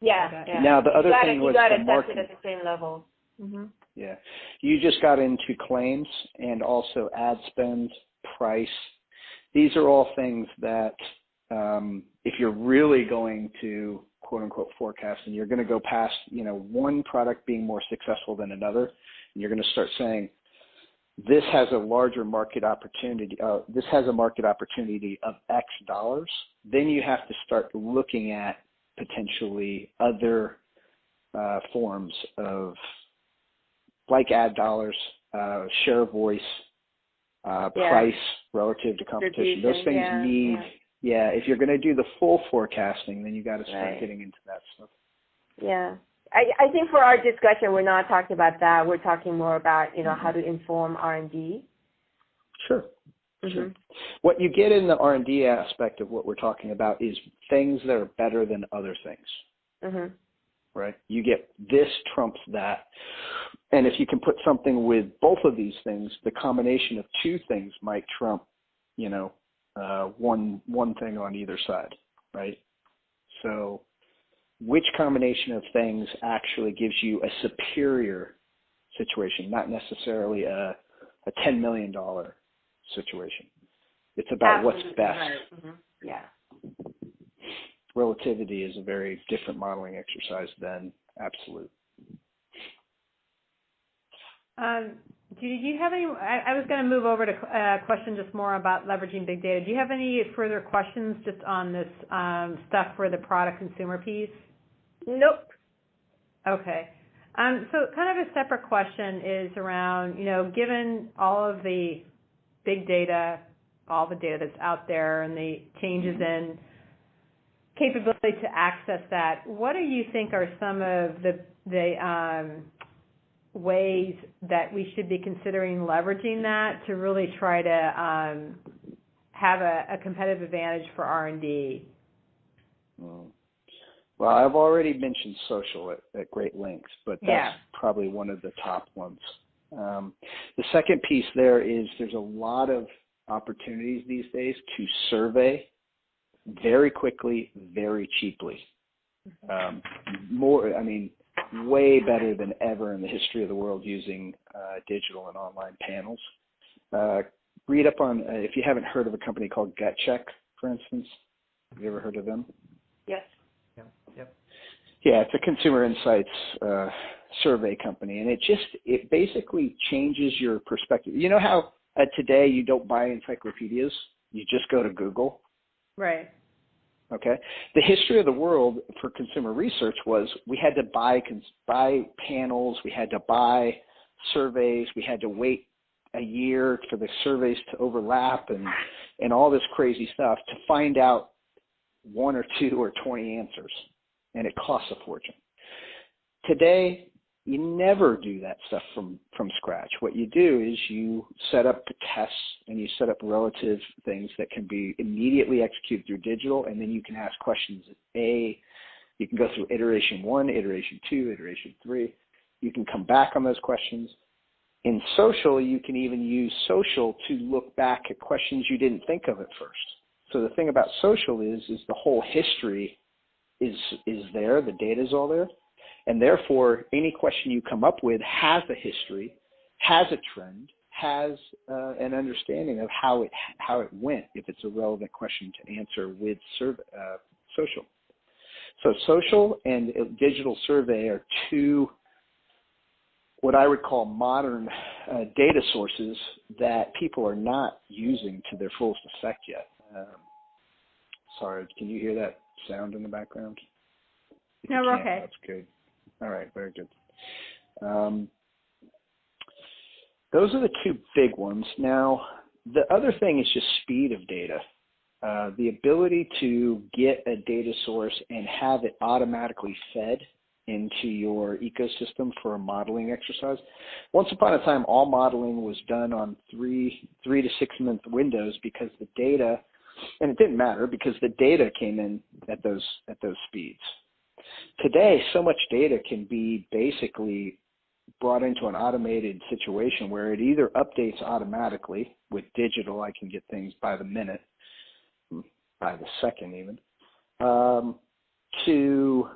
Yeah, yeah. Now, the other thing was the the market. market. At the same level. Mm-hmm. Yeah. You just got into claims and also ad spend, price. These are all things that if you're really going to, quote unquote, forecast, and you're going to go past, one product being more successful than another, and you're going to start saying, this has a larger market opportunity. This has a market opportunity of X dollars. Then you have to start looking at potentially other forms of, like ad dollars, share of voice, price relative to competition. Those things if you're going to do the full forecasting, then you got to start getting into that stuff. Yeah. I think for our discussion, we're not talking about that. We're talking more about, how to inform R&D. Sure. Mm-hmm. Sure. What you get in the R&D aspect of what we're talking about is things that are better than other things. Mm-hmm. Right? You get this trumps that. And if you can put something with both of these things, the combination of two things might trump, one thing on either side, right? So which combination of things actually gives you a superior situation, not necessarily a $10 million situation. It's about what's best. Right. Mm-hmm. Yeah. Relativity is a very different modeling exercise than absolute. Do you have any, I was going to move over to a question just more about leveraging big data. Do you have any further questions just on this stuff for the product consumer piece? Nope. Okay. So kind of a separate question is around, given all of the big data, all the data that's out there and the changes in capability to access that, what do you think are some of the ways that we should be considering leveraging that to really try to have a competitive advantage for R&D? Well, I've already mentioned social at great lengths, but that's probably one of the top ones. The second piece there is there's a lot of opportunities these days to survey very quickly, very cheaply. Way better than ever in the history of the world using digital and online panels. Read up on, if you haven't heard of a company called GutCheck, for instance. Have you ever heard of them? Yes. Yep. Yeah, it's a consumer insights survey company, and it basically changes your perspective. You know how today you don't buy encyclopedias, you just go to Google? Right. Okay. The history of the world for consumer research was we had to buy panels, we had to buy surveys, we had to wait a year for the surveys to overlap and all this crazy stuff to find out 1 or 2 or 20 answers, and it costs a fortune. Today, you never do that stuff from scratch. What you do is you set up tests and you set up relative things that can be immediately executed through digital, and then you can ask questions. You can go through iteration 1, iteration 2, iteration 3. You can come back on those questions. In social, you can even use social to look back at questions you didn't think of at first. So the thing about social is the whole history is there, the data is all there. And therefore, any question you come up with has a history, has a trend, has an understanding of how it went, if it's a relevant question to answer with social. So social and digital survey are two what I would call modern data sources that people are not using to their fullest effect yet. Sorry, can you hear that sound in the background? No, we're okay. That's good. All right, very good. Those are the two big ones. Now, the other thing is just speed of data. The ability to get a data source and have it automatically fed into your ecosystem for a modeling exercise. Once upon a time, all modeling was done on 3 to 6 month windows because the data, and it didn't matter because the data came in at those speeds. Today, so much data can be basically brought into an automated situation where it either updates automatically. With digital, I can get things by the minute, by the second even, to